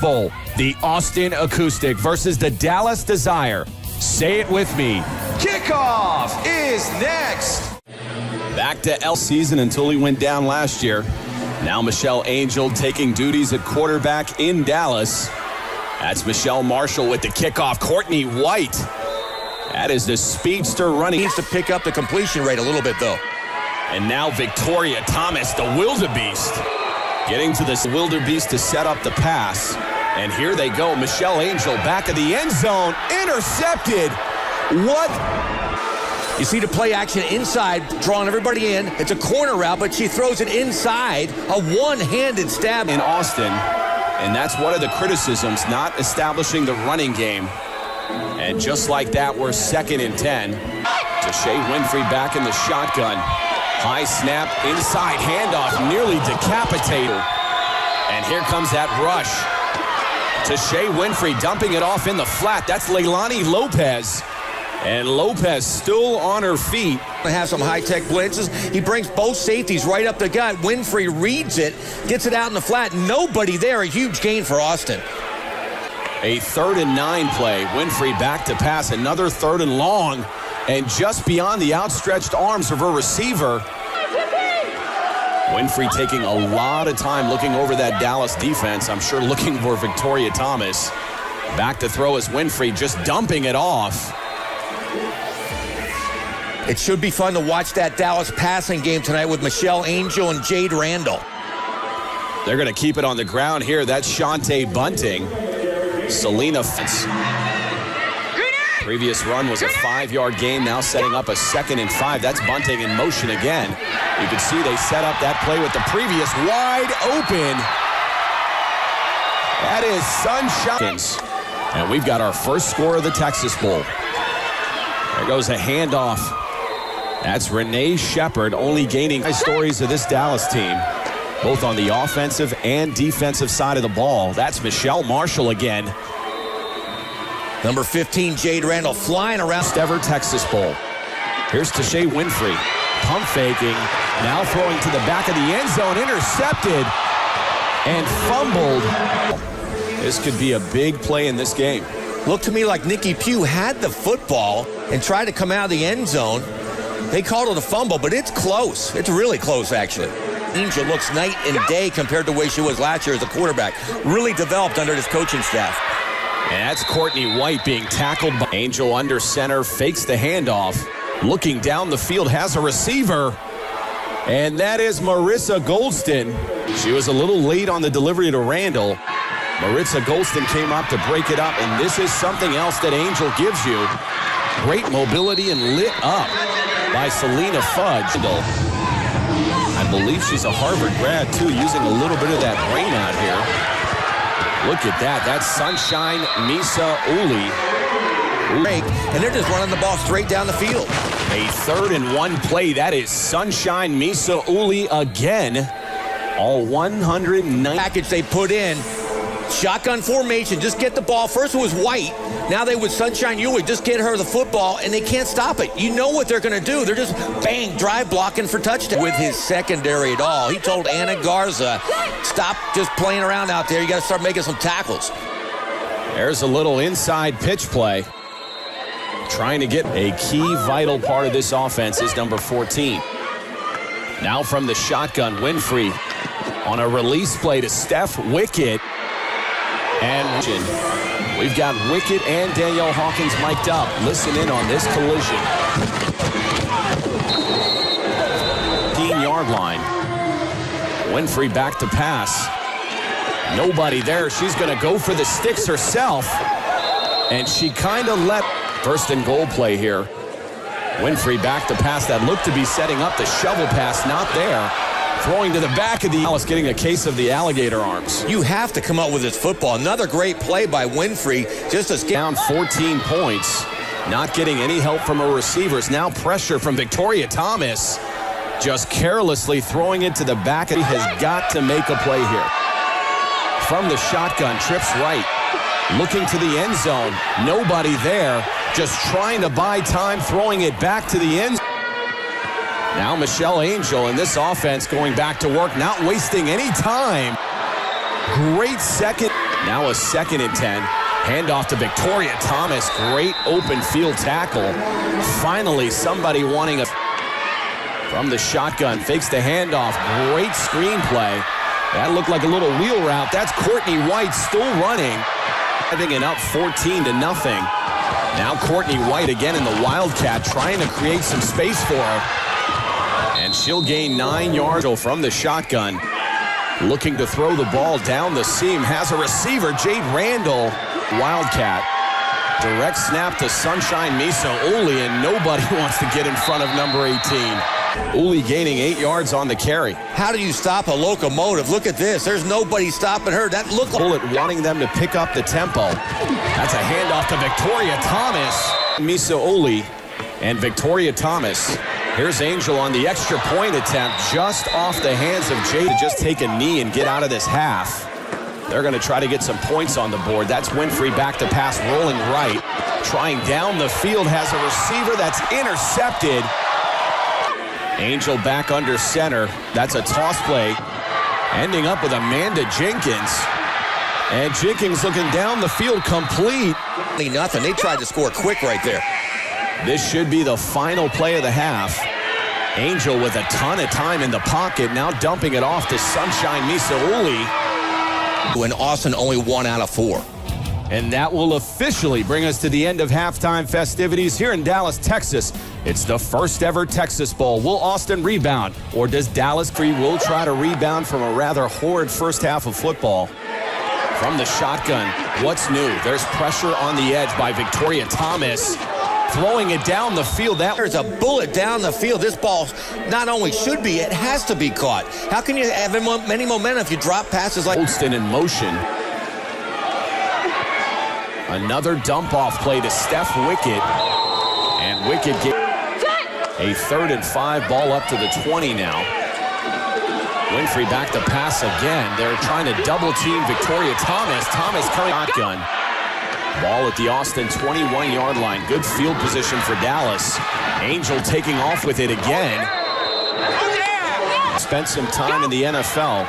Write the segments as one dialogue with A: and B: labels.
A: Bowl. The Austin Acoustic versus the Dallas Desire. Say it with me. Kickoff is next. Back to L season until he went down last year. Now Michelle Angel taking duties at quarterback in Dallas. That's Michelle Marshall with the kickoff. Courtney White. That is the speedster running.
B: Needs to pick up the completion rate a little bit, though.
A: And now Victoria Thomas, the wildebeest, getting to this wildebeest to set up the pass. And here they go. Michelle Angel back of the end zone. Intercepted. What?
B: You see the play action inside, drawing everybody in. It's a corner route, but she throws it inside. A one-handed stab.
A: In Austin. And that's one of the criticisms, not establishing the running game. And just like that, we're 2nd and 10. Tashay Winfrey back in the shotgun. High snap, inside handoff, nearly decapitated. And here comes that rush. Tashay Winfrey dumping it off in the flat. That's Leilani Lopez. And Lopez still on her feet.
B: They have some high-tech blitzes. He brings both safeties right up the gut. Winfrey reads it, gets it out in the flat. Nobody there. A huge gain for Austin.
A: A 3rd and 9 play. Winfrey back to pass. Another 3rd and long. And just beyond the outstretched arms of her receiver. Winfrey taking a lot of time looking over that Dallas defense. I'm sure looking for Victoria Thomas. Back to throw is Winfrey, just dumping it off.
B: It should be fun to watch that Dallas passing game tonight with Michelle Angel and Jade Randall.
A: They're going to keep it on the ground here. That's Shantae Bunting. Selena Fitz. Previous run was a 5-yard gain, now setting up a 2nd and 5. That's Bunting in motion again. You can see they set up that play with the previous wide open. That is Sunshine. And we've got our first score of the Texas Bowl. There goes a handoff. That's Renee Shepard, only gaining stories of this Dallas team, both on the offensive and defensive side of the ball. That's Michelle Marshall again.
B: Number 15, Jade Randall, flying around.
A: Ever Texas Bowl. Here's Tashay Winfrey, pump faking, now throwing to the back of the end zone, intercepted and fumbled. This could be a big play in this game.
B: Looked to me like Nikki Pugh had the football and tried to come out of the end zone. They called it a fumble, but it's close. It's really close, actually. Angel looks night and day compared to the way she was last year as a quarterback. Really developed under this coaching staff.
A: And that's Courtney White being tackled by Angel under center, fakes the handoff. Looking down the field, has a receiver. And that is Marissa Goldston. She was a little late on the delivery to Randall. Marissa Goldston came up to break it up, and this is something else that Angel gives you. Great mobility and lit up by Selena Fudge. I believe she's a Harvard grad, too, using a little bit of that brain out here. Look at that. That's Sunshine Misa Uli.
B: And they're just running the ball straight down the field.
A: A 3rd and 1 play. That is Sunshine Misa Uli again. All 109.
B: Package they put in. Shotgun formation, just get the ball. First it was White. Now they with Sunshine Uli, just get her the football, and they can't stop it. You know what they're going to do. They're just, bang, drive blocking for touchdown. With his secondary at all. He told Anna Garza, stop just playing around out there. You got to start making some tackles.
A: There's a little inside pitch play. Trying to get a key vital part of this offense is number 14. Now from the shotgun, Winfrey on a release play to Steph Wickett. And we've got Wickett and Danielle Hawkins mic'd up. Listen in on this collision. 15-yard line. Winfrey back to pass. Nobody there. She's going to go for the sticks herself. And she kind of let 1st and goal play here. Winfrey back to pass that looked to be setting up the shovel pass. Not there. Throwing to the back of the Dallas, getting a case of the alligator arms.
B: You have to come up with this football. Another great play by Winfrey. Just a
A: down 14 points. Not getting any help from her receivers. Now pressure from Victoria Thomas. Just carelessly throwing it to the back. He has got to make a play here. From the shotgun, trips right. Looking to the end zone. Nobody there. Just trying to buy time, throwing it back to the end zone. Now Michelle Angel in this offense going back to work, not wasting any time. Great second. Now a 2nd and 10. Handoff to Victoria Thomas. Great open field tackle. Finally, somebody wanting a... From the shotgun, fakes the handoff. Great screenplay. That looked like a little wheel route. That's Courtney White still running. Having it up 14-0. Now Courtney White again in the Wildcat, trying to create some space for her. And she'll gain 9 yards from the shotgun. Looking to throw the ball down the seam. Has a receiver, Jade Randall. Wildcat. Direct snap to Sunshine Misa Uli, and nobody wants to get in front of number 18. Uli gaining 8 yards on the carry.
B: How do you stop a locomotive? Look at this. There's nobody stopping her. That looked like...
A: Bullet wanting them to pick up the tempo. That's a handoff to Victoria Thomas. Misa Uli and Victoria Thomas. Here's Angel on the extra point attempt, just off the hands of Jade to just take a knee and get out of this half. They're going to try to get some points on the board. That's Winfrey back to pass, rolling right. Trying down the field, has a receiver that's intercepted. Angel back under center. That's a toss play. Ending up with Amanda Jenkins. And Jenkins looking down the field, complete.
B: Nothing. They tried to score quick right there.
A: This should be the final play of the half. Angel with a ton of time in the pocket, now dumping it off to Sunshine Misa Uli.
B: When Austin only 1 out of 4.
A: And that will officially bring us to the end of halftime festivities here in Dallas, Texas. It's the first ever Texas Bowl. Will Austin rebound, or does Dallas Free will try to rebound from a rather horrid first half of football? From the shotgun, what's new? There's pressure on the edge by Victoria Thomas. Throwing it down the field.
B: There's a bullet down the field. This ball not only should be, it has to be caught. How can you have any momentum if you drop passes like...
A: Goldston in motion. Another dump-off play to Steph Wickett. And Wickett gets a 3rd and 5, ball up to the 20 now. Winfrey back to pass again. They're trying to double-team Victoria Thomas. Thomas coming shotgun. Ball at the Austin 21-yard line. Good field position for Dallas. Angel taking off with it again. Spent some time in the NFL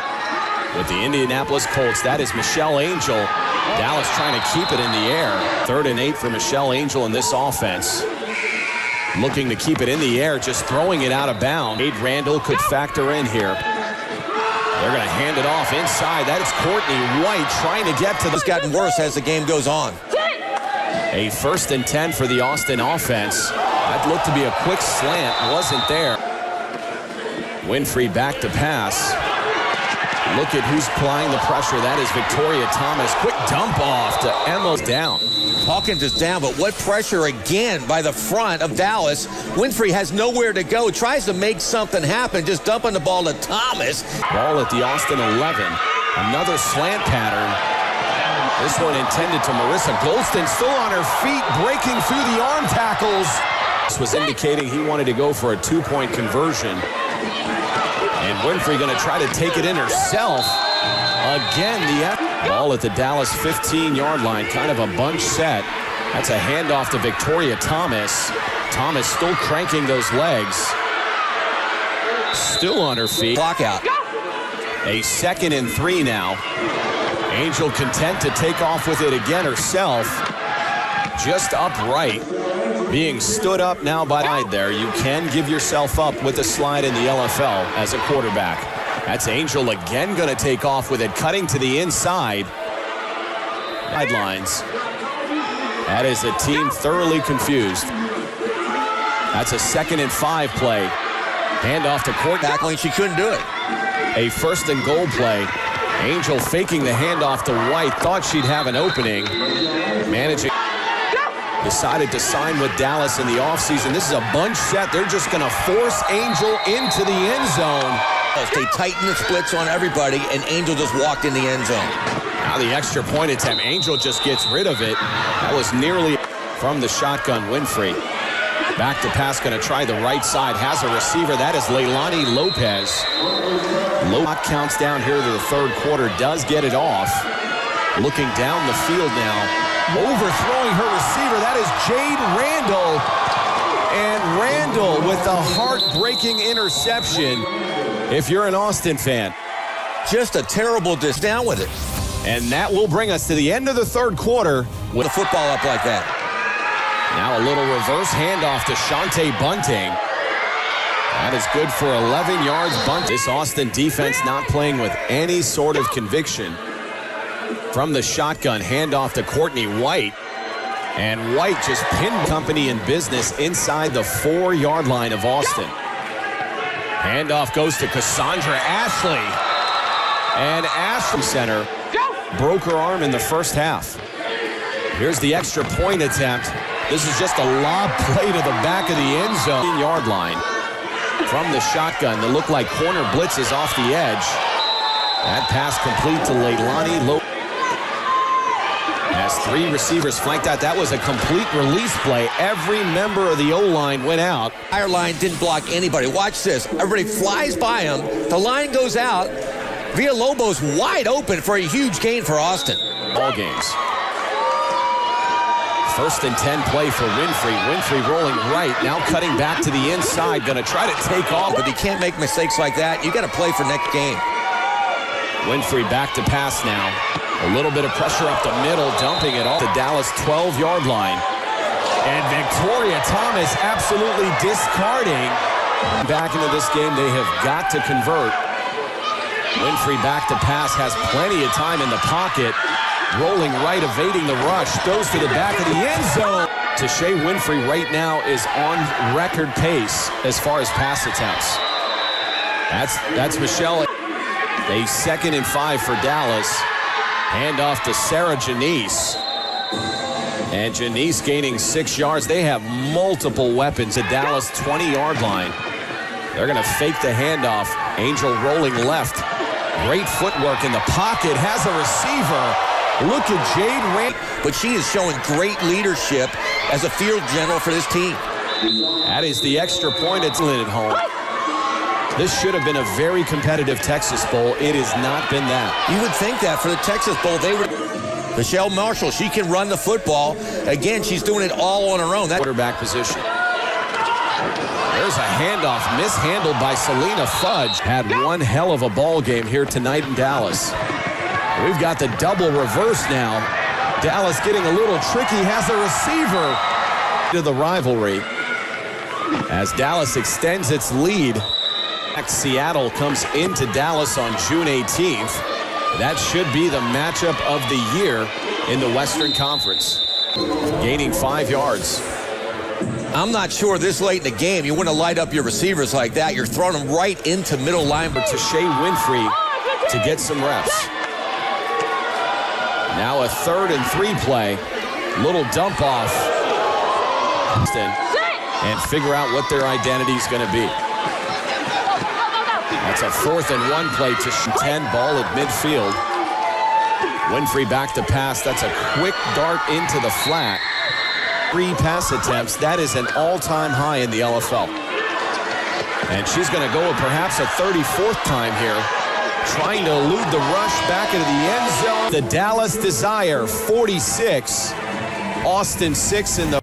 A: with the Indianapolis Colts. That is Michelle Angel. Dallas trying to keep it in the air. 3rd and 8 for Michelle Angel in this offense. Looking to keep it in the air, just throwing it out of bounds. Jade Randall could factor in here. They're going to hand it off inside. That is Courtney White trying to get to the...
B: It's gotten worse as the game goes on.
A: A 1st and 10 for the Austin offense. That looked to be a quick slant. Wasn't there. Winfrey back to pass. Look at who's applying the pressure. That is Victoria Thomas. Quick dump off to Emma. Down.
B: Hawkins is down, but what pressure again by the front of Dallas. Winfrey has nowhere to go. Tries to make something happen, just dumping the ball to Thomas.
A: Ball at the Austin 11. Another slant pattern. This one intended to Marissa Goldston, still on her feet, breaking through the arm tackles. This was indicating he wanted to go for a 2-point conversion. And Winfrey going to try to take it in herself. Again, the ball at the Dallas 15-yard line, kind of a bunch set. That's a handoff to Victoria Thomas. Thomas still cranking those legs. Still on her feet.
B: Clock out.
A: A 2nd and 3 now. Angel content to take off with it again herself. Just upright. Being stood up now by there. You can give yourself up with a slide in the LFL as a quarterback. That's Angel again going to take off with it, cutting to the inside. Sidelines. That is a team thoroughly confused. That's a 2nd and 5 play. Handoff to Court.
B: Tackling, she couldn't do it.
A: A 1st and goal play. Angel faking the handoff to White. Thought she'd have an opening. Managing. Decided to sign with Dallas in the offseason. This is a bunch set. They're just going to force Angel into the end zone.
B: They tighten the splits on everybody, and Angel just walked in the end zone.
A: Now the extra point attempt. Angel just gets rid of it. That was nearly from the shotgun. Winfrey. Back to pass, going to try the right side. Has a receiver. That is Leilani Lopez. Lopez counts down here to the 3rd quarter. Does get it off. Looking down the field now. Overthrowing her receiver. That is Jade Randall. And Randall with the heartbreaking interception. If you're an Austin fan.
B: Just a terrible down with it.
A: And that will bring us to the end of the third quarter
B: with the football up like that.
A: Now a little reverse handoff to Shante Bunting. That is good for 11 yards. This Austin defense not playing with any sort of conviction. From the shotgun, handoff to Courtney White. And White just pinned company in business inside the 4-yard line of Austin. Handoff goes to Cassandra Ashley. And Ashley center broke her arm in the first half. Here's the extra point attempt. This is just a lob play to the back of the end zone. Yard line. From the shotgun, that looked like corner blitzes off the edge. That pass complete to Leilani Lowe. As 3 receivers flanked out, that was a complete release play. Every member of the O-line went out.
B: Our line didn't block anybody. Watch this. Everybody flies by him. The line goes out. Villalobos wide open for a huge gain for Austin.
A: Ball games. First and 10 play for Winfrey. Winfrey rolling right, now cutting back to the inside. Going to try to take off.
B: But you can't make mistakes like that. You got to play for next game.
A: Winfrey back to pass now. A little bit of pressure up the middle, dumping it off the Dallas 12-yard line. And Victoria Thomas absolutely discarding. Back into this game, they have got to convert. Winfrey back to pass, has plenty of time in the pocket. Rolling right, evading the rush, throws to the back of the end zone. Tashay Winfrey right now is on record pace as far as pass attempts. That's Michelle. A 2nd and 5 for Dallas. Handoff to Sarah Janice. And Janice gaining 6 yards. They have multiple weapons at Dallas 20-yard line. They're going to fake the handoff. Angel rolling left. Great footwork in the pocket. Has a receiver. Look at Jade Rand.
B: But she is showing great leadership as a field general for this team.
A: That is the extra point at home. This should have been a very competitive Texas Bowl. It has not been that.
B: You would think that for the Texas Bowl, they would. Michelle Marshall, she can run the football. Again, she's doing it all on her own. That
A: quarterback position. There's a handoff mishandled by Selena Fudge. Had one hell of a ball game here tonight in Dallas. We've got the double reverse now. Dallas getting a little tricky, has a receiver to the rivalry. As Dallas extends its lead. Seattle comes into Dallas on June 18th. That should be the matchup of the year in the Western Conference. Gaining 5 yards.
B: I'm not sure this late in the game you want to light up your receivers like that. You're throwing them right into middle line.
A: To Tashay Winfrey to get some reps. Now a 3rd and 3 play. Little dump off. And figure out what their identity is going to be. That's a 4th and 1 play to 10, ball at midfield. Winfrey back to pass. That's a quick dart into the flat. 3 pass attempts. That is an all-time high in the LFL. And she's going to go perhaps a 34th time here. Trying to elude the rush back into the end zone. The Dallas Desire 46. Austin 6 in the